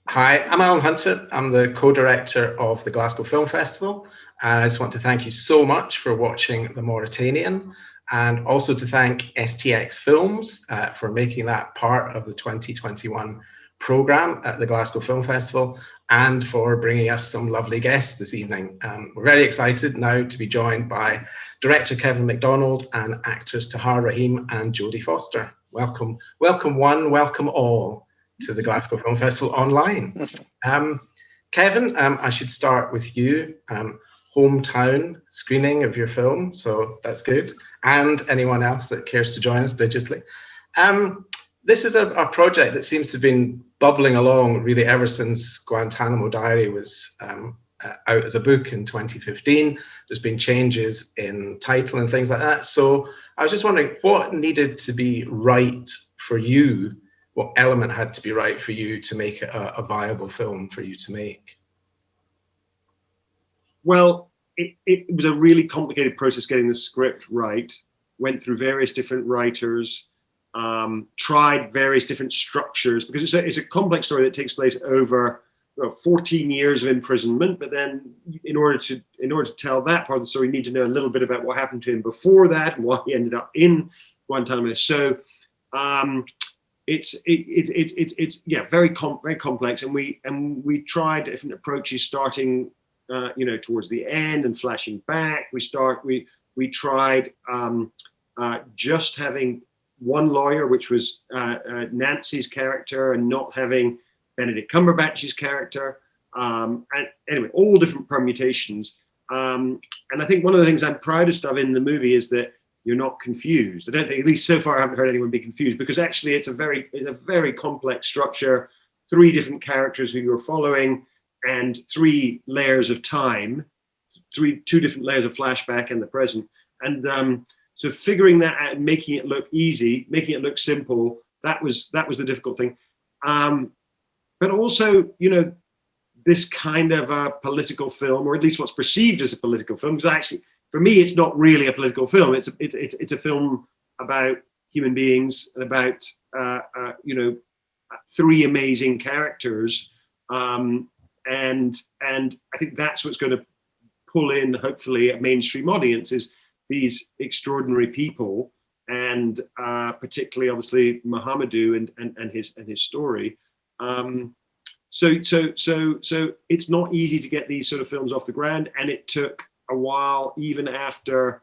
Hi, I'm Allan Hunter. I'm the co-director of the Glasgow Film Festival. And I just want to thank you so much for watching The Mauritanian, and also to thank STX Films for making that part of the 2021 programme at the Glasgow Film Festival, and for bringing us some lovely guests this evening. We're very excited now to be joined by director Kevin Macdonald and actors Tahar Rahim and Jodie Foster. Welcome, welcome one, welcome all to the Glasgow Film Festival online. Kevin, I should start with you. Hometown screening of your film, so that's good. And anyone else that cares to join us digitally. This is a project that seems to have been bubbling along really ever since Guantanamo Diary was out as a book in 2015. There's been changes in title and things like that. So I was just wondering what needed to be right for you. What element had to be right for you to make it a viable film for you to make? Well, it was a really complicated process getting the script right. Went through various different writers, tried various different structures, because it's a complex story that takes place over 14 years of imprisonment. But then, in order to tell that part of the story, you need to know a little bit about what happened to him before that and why he ended up in Guantanamo. So. It's very complex, and we tried different approaches, starting towards the end and flashing back. We tried just having one lawyer, which was Nancy's character, and not having Benedict Cumberbatch's character. And anyway, all different permutations. And I think one of the things I'm proudest of in the movie is that you're not confused. I don't think, at least so far, I haven't heard anyone be confused, because actually it's a very complex structure, 3 different characters who you're following, and 3 layers of time, 2 different layers of flashback and the present. And so figuring that out and making it look easy, making it look simple, that was the difficult thing. But also, this kind of a political film, or at least what's perceived as a political film, because actually, for me, it's not really a political film. It's a film about human beings and about 3 amazing characters, and I think that's what's going to pull in, hopefully, a mainstream audience, is these extraordinary people, and particularly, obviously, Mohamedou and his story. So it's not easy to get these sort of films off the ground, and it took a while, even after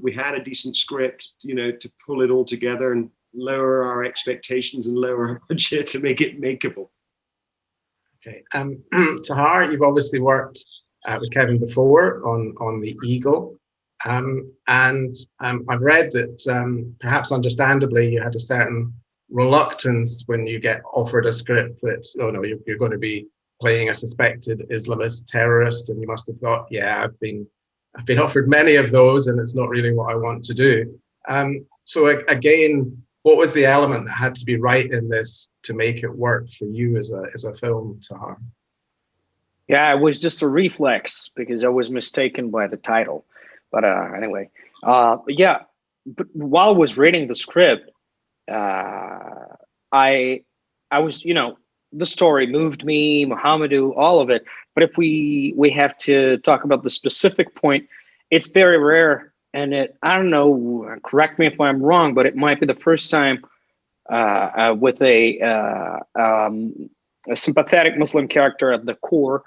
we had a decent script, to pull it all together and lower our expectations and lower our budget to make it makeable. Okay, Tahar, you've obviously worked with Kevin before on The Eagle, and I've read that perhaps understandably you had a certain reluctance when you get offered a script that, oh no, you're going to be playing a suspected Islamist terrorist, and you must have thought, yeah, I've been offered many of those, and it's not really what I want to do. So again, what was the element that had to be right in this to make it work for you as a film, Tahar? Yeah, it was just a reflex, because I was mistaken by the title. But anyway, yeah. But while I was reading the script, I was, the story moved me, Mohamedou, all of it. But if we have to talk about the specific point, it's very rare. And I don't know, correct me if I'm wrong, but it might be the first time with a sympathetic Muslim character at the core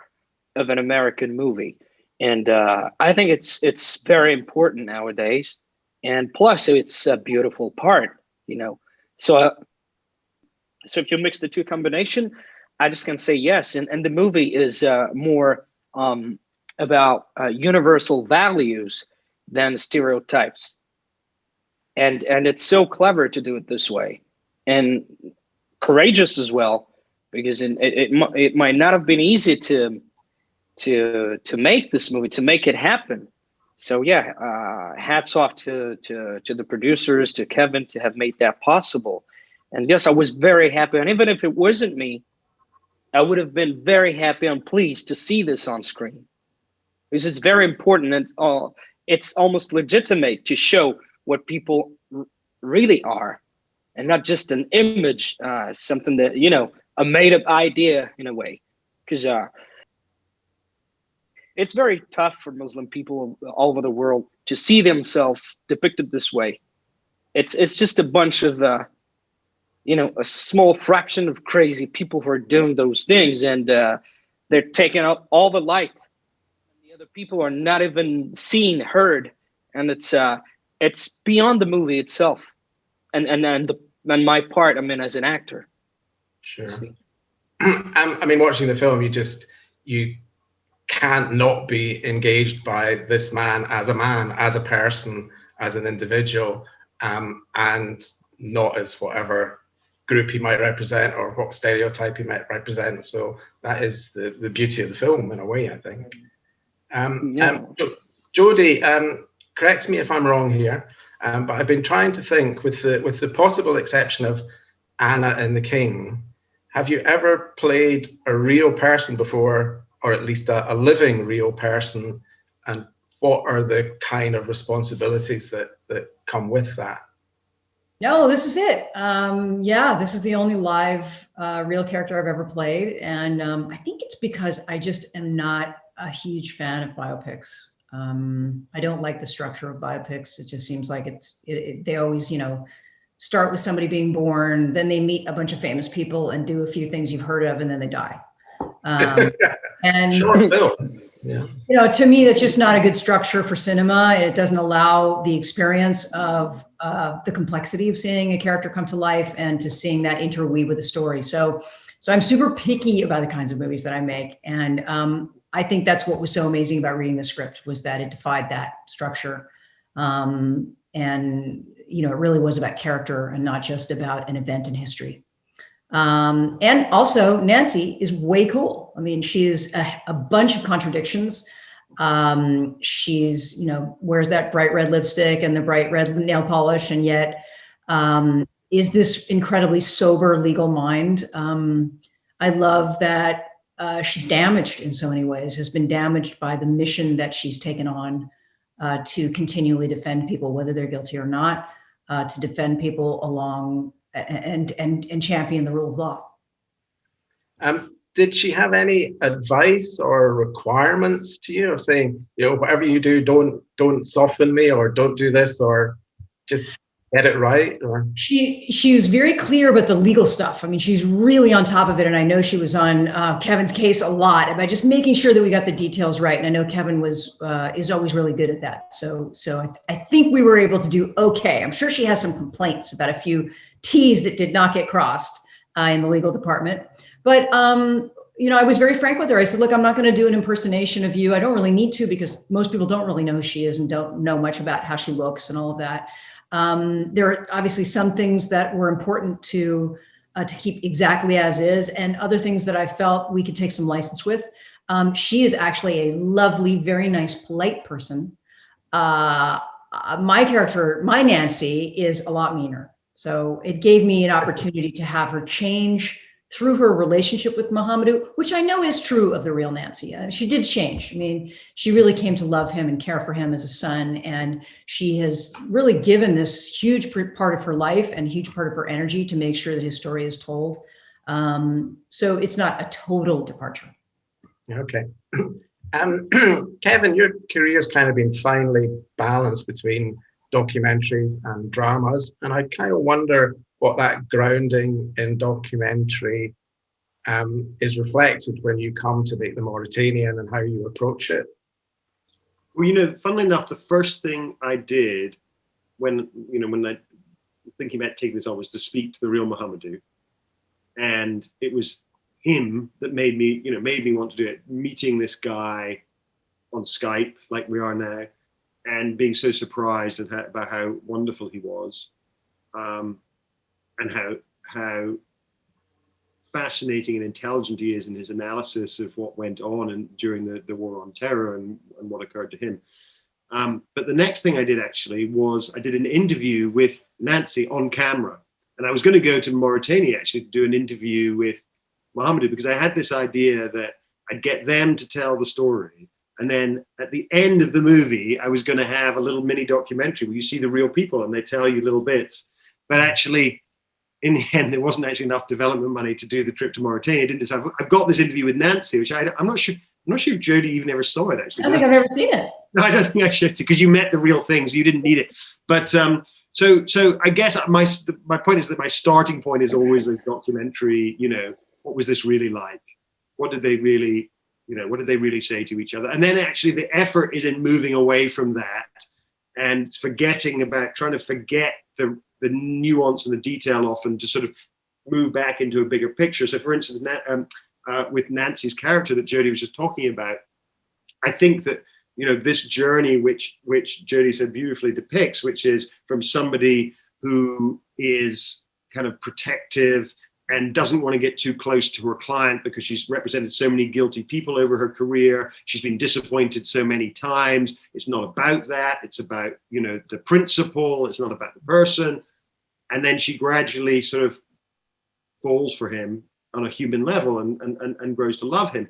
of an American movie. And I think it's very important nowadays. And plus, it's a beautiful part, So if you mix the 2 combination, I just can say yes. And the movie is more about universal values than stereotypes. And it's so clever to do it this way, and courageous as well, because it might not have been easy to make this movie, to make it happen. So yeah, hats off to the producers, to Kevin, to have made that possible. And yes, I was very happy. And even if it wasn't me, I would have been very happy and pleased to see this on screen, because it's very important, and it's almost legitimate to show what people really are, and not just an image, something that, a made-up idea in a way, because it's very tough for Muslim people all over the world to see themselves depicted this way. It's just a bunch of a small fraction of crazy people who are doing those things, and they're taking up all the light. The other people are not even seen, heard, and it's beyond the movie itself, and my part, I mean, as an actor. Sure. I mean, watching the film, you can't not be engaged by this man, as a person, as an individual, and not as whatever group he might represent or what stereotype he might represent. So that is the beauty of the film in a way, I think. Jodie, correct me if I'm wrong here, but I've been trying to think, with the possible exception of Anna and the King, have you ever played a real person before, or at least a living real person? And what are the kind of responsibilities that come with that? No, this is it. Yeah, this is the only live real character I've ever played. And I think it's because I just am not a huge fan of biopics. I don't like the structure of biopics. It just seems like they always, start with somebody being born, then they meet a bunch of famous people and do a few things you've heard of, and then they die. And short film. Yeah. To me, that's just not a good structure for cinema. It doesn't allow the experience of the complexity of seeing a character come to life and to seeing that interweave with the story. So I'm super picky about the kinds of movies that I make. And I think that's what was so amazing about reading the script, was that it defied that structure. And it really was about character and not just about an event in history. And also Nancy is way cool. I mean, she's a bunch of contradictions. She's, wears that bright red lipstick and the bright red nail polish, and yet is this incredibly sober legal mind. I love that she's damaged in so many ways, has been damaged by the mission that she's taken on to continually defend people, whether they're guilty or not, to defend people along and champion the rule of law. Did she have any advice or requirements to you, of saying, whatever you do, don't soften me, or don't do this, or just get it right? Or she was very clear about the legal stuff. I mean, she's really on top of it, and I know she was on Kevin's case a lot about just making sure that we got the details right. And I know Kevin is always really good at that. So I think we were able to do okay. I'm sure she has some complaints about a few T's that did not get crossed in the legal department. But, I was very frank with her. I said, look, I'm not going to do an impersonation of you. I don't really need to, because most people don't really know who she is and don't know much about how she looks and all of that. There are obviously some things that were important to keep exactly as is, and other things that I felt we could take some license with. She is actually a lovely, very nice, polite person. My character, my Nancy, is a lot meaner. So it gave me an opportunity to have her change through her relationship with Mohamedou, which I know is true of the real Nancy. She did change. I mean, she really came to love him and care for him as a son. And she has really given this huge part of her life and a huge part of her energy to make sure that his story is told. So it's not a total departure. Okay. Kevin, your career's kind of been finely balanced between documentaries and dramas, and I kind of wonder what that grounding in documentary is reflected when you come to make the Mauritanian, and how you approach it. Well, funnily enough, the first thing I did when I was thinking about taking this on was to speak to the real Mohamedou, and it was him that made me want to do it. Meeting this guy on Skype like we are now, and being so surprised about how wonderful he was, and how fascinating and intelligent he is in his analysis of what went on and during the war on terror and what occurred to him. But the next thing I did actually was I did an interview with Nancy on camera, and I was going to go to Mauritania actually to do an interview with Mohamedou, because I had this idea that I'd get them to tell the story. And then at the end of the movie, I was going to have a little mini documentary where you see the real people and they tell you little bits. But actually, in the end, there wasn't actually enough development money to do the trip to Mauritania. Didn't so I've got this interview with Nancy, which I'm not sure. I'm not sure if Jodie even ever saw it. Actually, I don't think I've ever seen it. No, I don't think I should, because you met the real thing, so you didn't need it. But so I guess my point is that my starting point is always a documentary. You know, what was this really like? What did they really, what did they really say to each other? And then actually the effort is in moving away from that and trying to forget the nuance and the detail often, to sort of move back into a bigger picture. So for instance, with Nancy's character that Jodie was just talking about, I think that, this journey which Jodie so beautifully depicts, which is from somebody who is kind of protective and doesn't want to get too close to her client because she's represented so many guilty people over her career. She's been disappointed so many times. It's not about that. It's about, the principle. It's not about the person. And then she gradually sort of falls for him on a human level and grows to love him.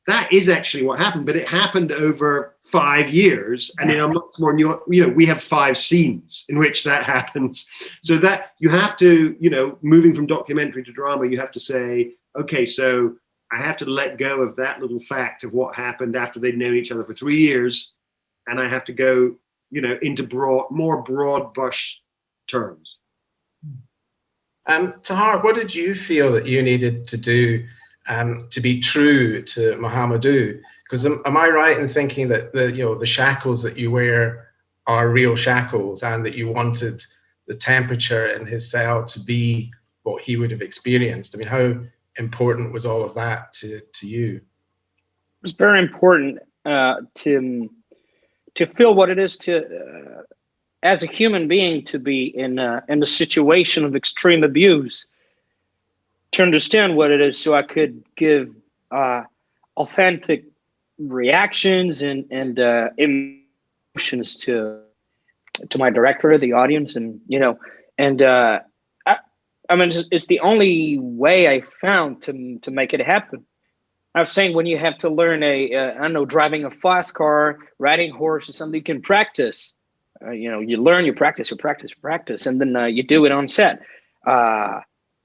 That is actually what happened, but it happened over 5 years, and in a much more new, we have 5 scenes in which that happens. So that you have to, moving from documentary to drama, you have to say, okay, so I have to let go of that little fact of what happened after they'd known each other for 3 years, and I have to go, into more broad brush terms. Tahar, what did you feel that you needed to do to be true to Mohamedou? Because am I right in thinking that the shackles that you wear are real shackles, and that you wanted the temperature in his cell to be what he would have experienced? I mean, how important was all of that to you? It was very important to feel what it is to, as a human being, to be in a situation of extreme abuse, to understand what it is, so I could give authentic reactions and emotions to my director, the audience, and I mean, it's the only way I found to make it happen. I was saying, when you have to learn driving a fast car, riding a horse or something, you can practice. You learn, you practice, and then you do it on set.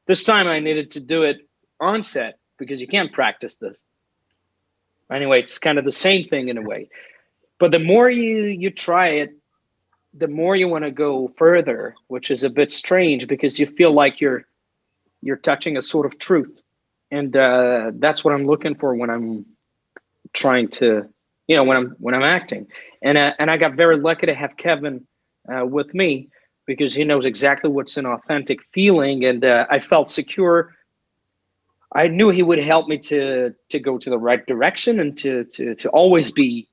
This time I needed to do it on set because you can't practice this. Anyway, it's kind of the same thing in a way. But the more you try it, the more you want to go further, which is a bit strange because you feel like you're touching a sort of truth. And that's what I'm looking for when I'm trying to, when I'm acting. And I got very lucky to have Kevin with me, because he knows exactly what's an authentic feeling, and I felt secure. I knew he would help me to go to the right direction, and to always be,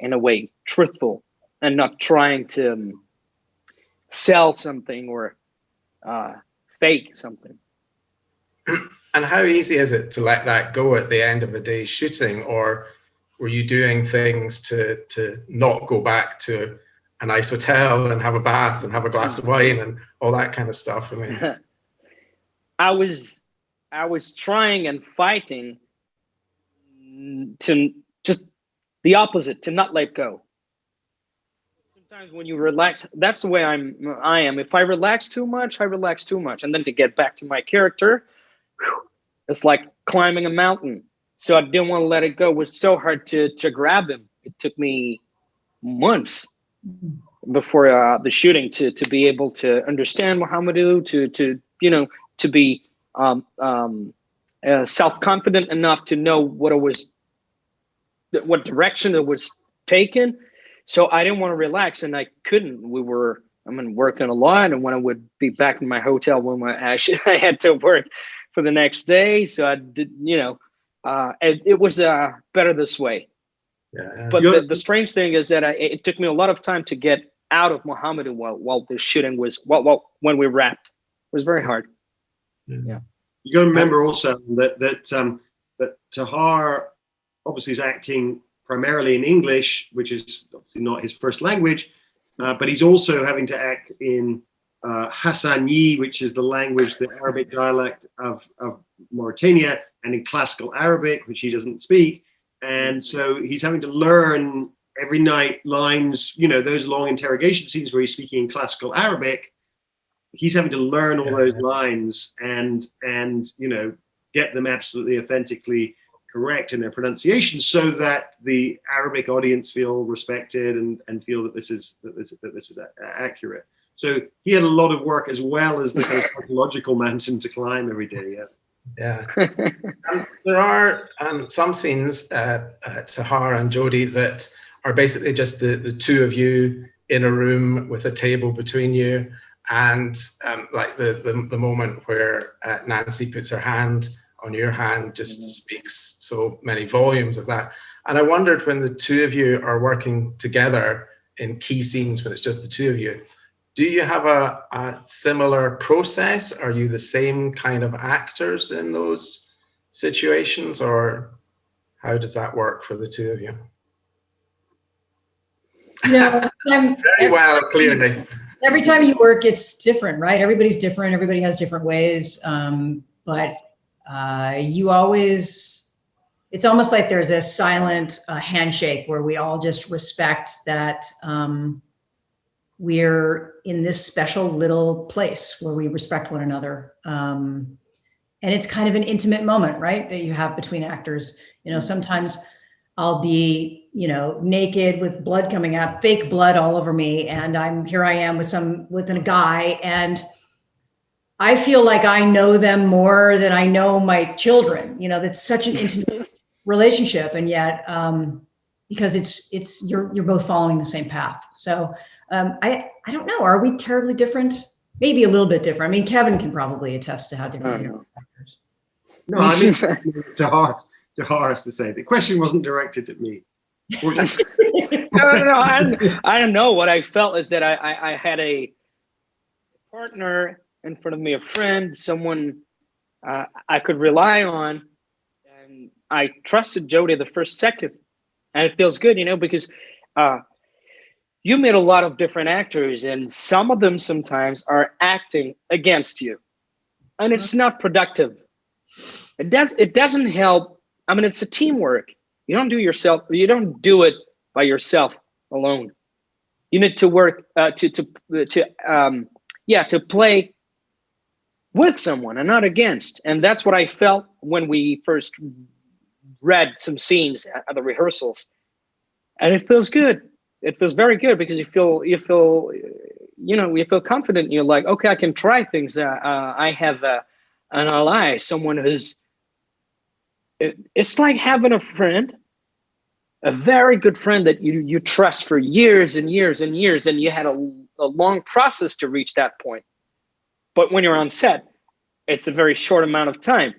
in a way, truthful and not trying to sell something or fake something. And how easy is it to let that go at the end of a day's shooting, or were you doing things to not go back to a nice hotel and have a bath and have a glass of wine and all that kind of stuff? I mean, I was trying and fighting to just the opposite, to not let go. Sometimes when you relax, that's the way I am. If I relax too much, I relax too much. And then to get back to my character, it's like climbing a mountain. So I didn't want to let it go. It was so hard to grab him. It took me months before the shooting to be able to understand Mohamedou, to be self-confident enough to know what direction it was taken. So I didn't want to relax, and I couldn't. We were, working a lot, and when I would be back in my hotel room, I had to work for the next day. So I did, it was better this way. yeah. But the strange thing is that it took me a lot of time to get out of Mohamedou while the shooting was, when we wrapped. It was very hard. Yeah. You got to remember also that Tahar obviously is acting primarily in English, which is obviously not his first language, but he's also having to act in Hassani, which is the language, the Arabic dialect of Mauritania, and in classical Arabic, which he doesn't speak. And so he's having to learn every night lines, those long interrogation scenes where he's speaking in classical Arabic. he's having to learn all those lines and get them absolutely authentically correct in their pronunciation, so that the Arabic audience feel respected and feel that this is accurate. So he had a lot of work, as well as the kind of psychological mountain to climb every day. Yeah. There are some scenes, Tahar and Jodie, that are basically just the two of you in a room with a table between you, and like the moment where Nancy puts her hand on your hand just speaks so many volumes of that. And I wondered, when the two of you are working together in key scenes, when it's just the two of you, do you have a similar process? Are you the same kind of actors in those situations, or how does that work for the two of you? Very well, clearly. Every time you work, it's different, right? Everybody's different. Everybody has different ways. But you always, it's almost like there's a silent handshake where we all just respect that we're in this special little place where we respect one another. And it's kind of an intimate moment, right, that you have between actors. Sometimes I'll be, naked with blood coming out, fake blood all over me. And I am with a guy, and I feel like I know them more than I know my children. That's such an intimate relationship. And yet, because you're both following the same path. So I don't know. Are we terribly different? Maybe a little bit different. I mean, Kevin can probably attest to how different we are actors. No, I mean, Tahar has to say, the question wasn't directed at me. No, I don't know. What I felt is that I had a partner in front of me, a friend, someone I could rely on, and I trusted Jodie the first second, and it feels good, because you meet a lot of different actors, and some of them sometimes are acting against you, and it's not productive. It doesn't help. I mean, it's a teamwork. You don't do it by yourself alone. You need to work to play with someone and not against. And that's what I felt when we first read some scenes at the rehearsals. And it feels good. It feels very good, because you feel confident. You're like, okay, I can try things. I have an ally, someone who's. It's like having a friend, a very good friend that you trust for years and years and years, and you had a long process to reach that point. But when you're on set, it's a very short amount of time,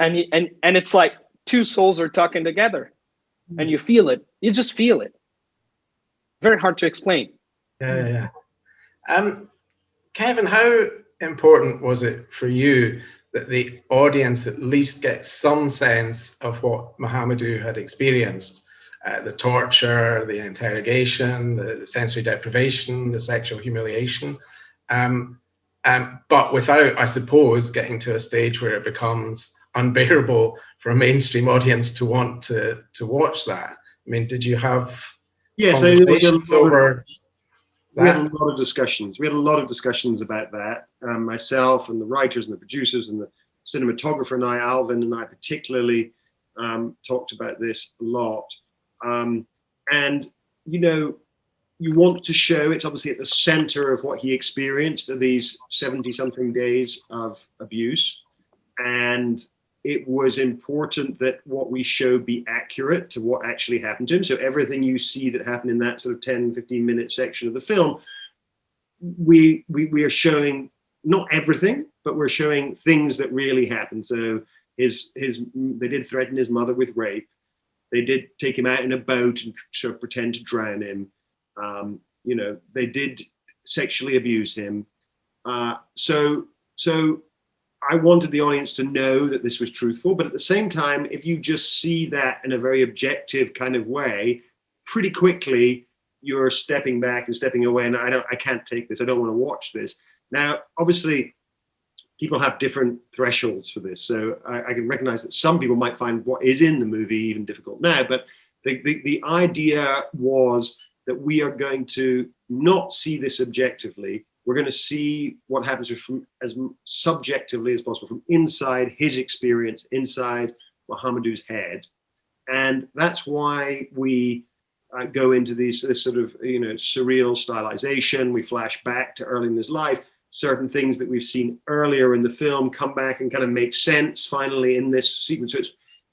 and it's like two souls are talking together, and you feel it. You just feel it. Very hard to explain. Yeah. Kevin, how important was it for you that the audience at least gets some sense of what Mohamedou had experienced? The torture, the interrogation, the sensory deprivation, the sexual humiliation, but without, I suppose, getting to a stage where it becomes unbearable for a mainstream audience to want to watch that. I mean, did you have conversations over that? We had a lot of discussions. We had a lot of discussions about that. Myself and the writers and the producers and the cinematographer and I, Alvin and I particularly, talked about this a lot. And, you want to show, it's obviously at the center of what he experienced of these 70-something days of abuse. And it was important that what we show be accurate to what actually happened to him. So everything you see that happened in that sort of 10, 15-minute section of the film, we are showing not everything, but we're showing things that really happened. So they did threaten his mother with rape. They did take him out in a boat and sort of pretend to drown him. They did sexually abuse him. So I wanted the audience to know that this was truthful, but at the same time, if you just see that in a very objective kind of way, pretty quickly you're stepping back and stepping away, and I can't take this. I don't want to watch this. Now, obviously, people have different thresholds for this, so I can recognize that some people might find what is in the movie even difficult now, but the idea was that we are going to not see this objectively. We're going to see what happens from as subjectively as possible, from inside his experience, inside Mohamedou's head. And that's why we go into this sort of, surreal stylization. We flash back to early in his life. Certain things that we've seen earlier in the film come back and kind of make sense finally in this sequence. So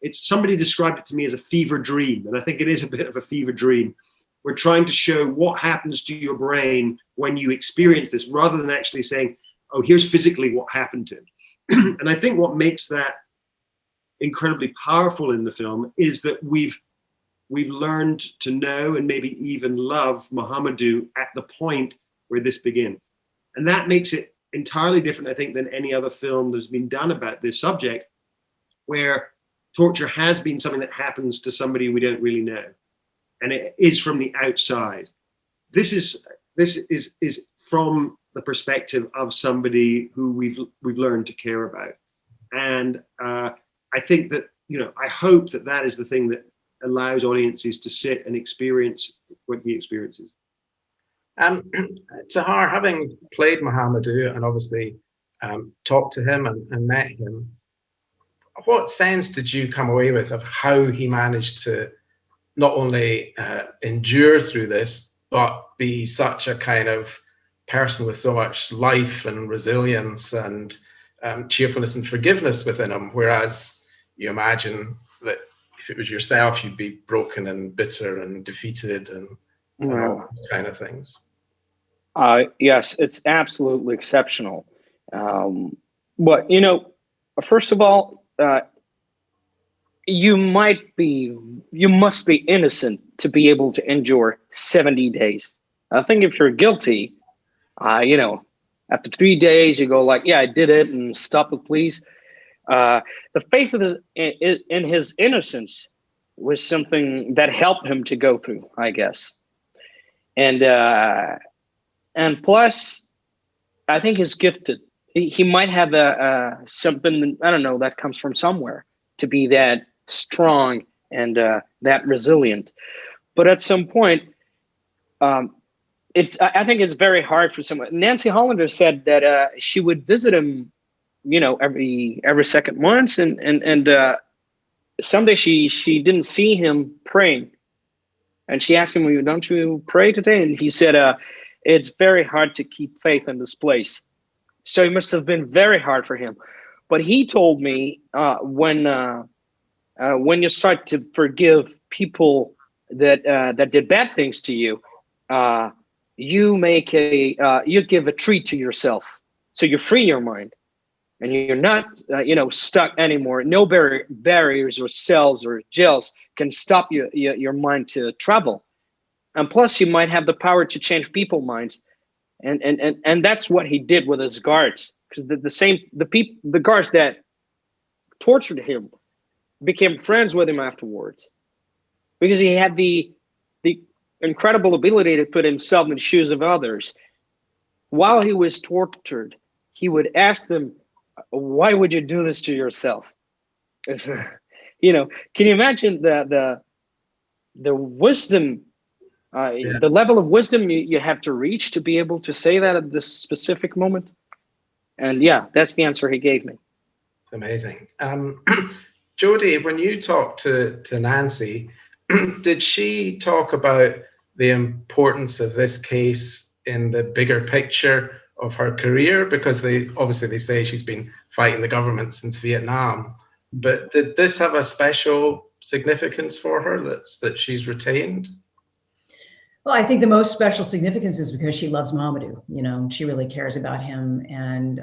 it's somebody described it to me as a fever dream, and I think it is a bit of a fever dream. We're trying to show what happens to your brain when you experience this, rather than actually saying, oh, here's physically what happened to him. And I think what makes that incredibly powerful in the film is that we've learned to know and maybe even love Mohamedou at the point where this begins. And that makes it entirely different, I think, than any other film that's been done about this subject, where torture has been something that happens to somebody we don't really know, and it is from the outside. This is from the perspective of somebody who we've learned to care about, and I think that I hope that is the thing that allows audiences to sit and experience what he experiences. Tahar, having played Mohamedou and obviously talked to him and met him, what sense did you come away with of how he managed to not only endure through this, but be such a kind of person with so much life and resilience and cheerfulness and forgiveness within him? Whereas you imagine that if it was yourself, you'd be broken and bitter and defeated and all those kind of things. Yes, it's absolutely exceptional. But, first of all, you must be innocent to be able to endure 70 days. I think if you're guilty, after 3 days, you go like, yeah, I did it, and stop it, please. The faith in his innocence was something that helped him to go through, I guess. And plus, I think he's gifted. He might have something, I don't know, that comes from somewhere to be that strong and that resilient. But at some point, I think it's very hard for someone. Nancy Hollander said that she would visit him, every second once, and someday she didn't see him praying, and she asked him, "Don't you pray today?" And he said, "It's very hard to keep faith in this place." So it must have been very hard for him. But he told me when you start to forgive people that did bad things to you, you give a treat to yourself. So you free your mind, and you're not stuck anymore. No barriers or cells or jails can stop your mind to travel. And plus, you might have the power to change people's minds, and that's what he did with his guards. Because the guards that tortured him became friends with him afterwards, because he had the incredible ability to put himself in the shoes of others. While he was tortured, he would ask them, "Why would you do this to yourself?" Can you imagine the wisdom? The level of wisdom you have to reach to be able to say that at this specific moment. And yeah, that's the answer he gave me. It's amazing. Jodie, when you talked to Nancy, did she talk about the importance of this case in the bigger picture of her career? Because they say she's been fighting the government since Vietnam, but did this have a special significance for her that she's retained? Well, I think the most special significance is because she loves Mohamedou. She really cares about him, and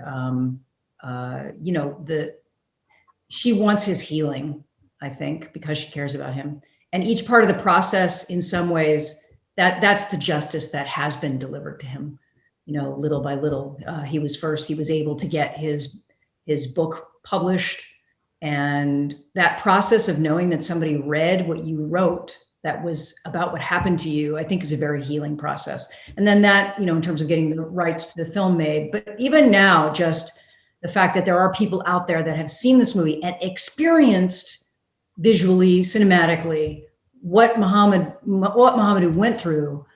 she wants his healing, I think, because she cares about him. And each part of the process, in some ways, that's the justice that has been delivered to him. Little by little, he was able to get his book published, and that process of knowing that somebody read what you wrote that was about what happened to you, I think is a very healing process. And then that, in terms of getting the rights to the film made, but even now, just the fact that there are people out there that have seen this movie and experienced visually, cinematically, what Mohamedou went through,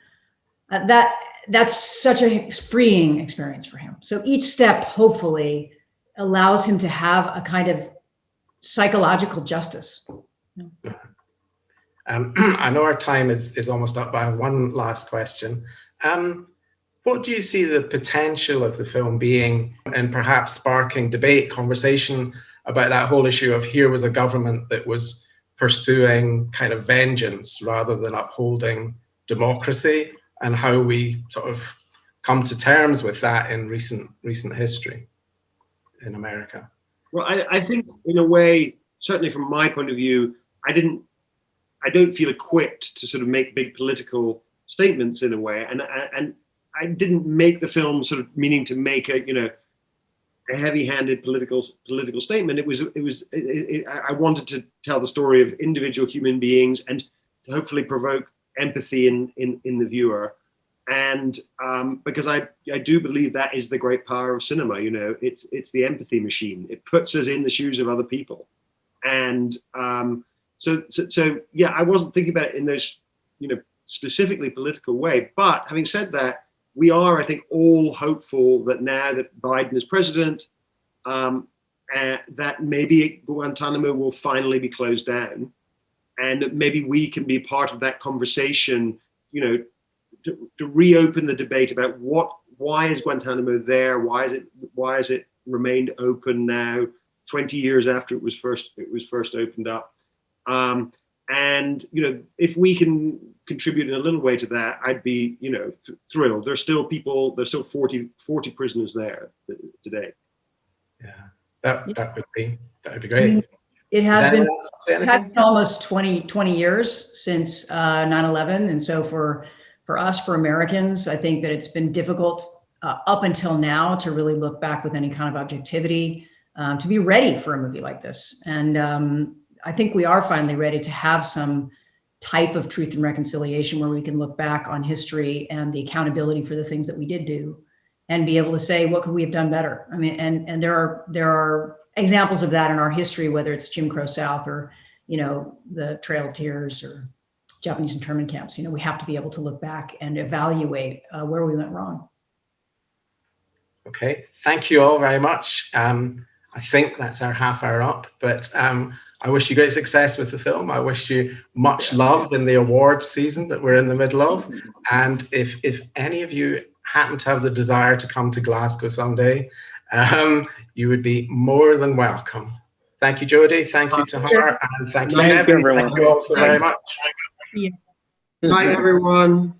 that that's such a freeing experience for him. So each step hopefully allows him to have a kind of psychological justice. I know our time is almost up, but I have one last question. What do you see the potential of the film being, and perhaps sparking debate, conversation about that whole issue of here was a government that was pursuing kind of vengeance rather than upholding democracy, and how we sort of come to terms with that in recent history in America? Well, I think in a way, certainly from my point of view, I don't feel equipped to sort of make big political statements in a way, and I didn't make the film sort of meaning to make a heavy-handed political statement. I wanted to tell the story of individual human beings and to hopefully provoke empathy in the viewer, and because I do believe that is the great power of cinema. It's the empathy machine. It puts us in the shoes of other people, and so yeah, I wasn't thinking about it in those specifically political way. But having said that, we are, I think, all hopeful that now that Biden is president, that maybe Guantanamo will finally be closed down, and that maybe we can be part of that conversation, to reopen the debate about why is Guantanamo there? Why is it remained open now, 20 years after it was first opened up? And if we can contribute in a little way to that, I'd be thrilled. There's still 40 prisoners there today. Yeah, that would be great. I mean, it has been almost 20 years since 9/11, and so for us, for Americans, I think that it's been difficult up until now to really look back with any kind of objectivity, to be ready for a movie like this. And I think we are finally ready to have some type of truth and reconciliation where we can look back on history and the accountability for the things that we did do, and be able to say, what could we have done better? I mean, and there are examples of that in our history, whether it's Jim Crow South or, the Trail of Tears or Japanese internment camps. We have to be able to look back and evaluate where we went wrong. Okay, thank you all very much. I think that's our half hour up, but I wish you great success with the film. I wish you much love in the awards season that we're in the middle of. And if any of you happen to have the desire to come to Glasgow someday, you would be more than welcome. Thank you, Jodie. Thank you, Tahar. And thank you, Kevin. Thank you all so very much. Bye, everyone.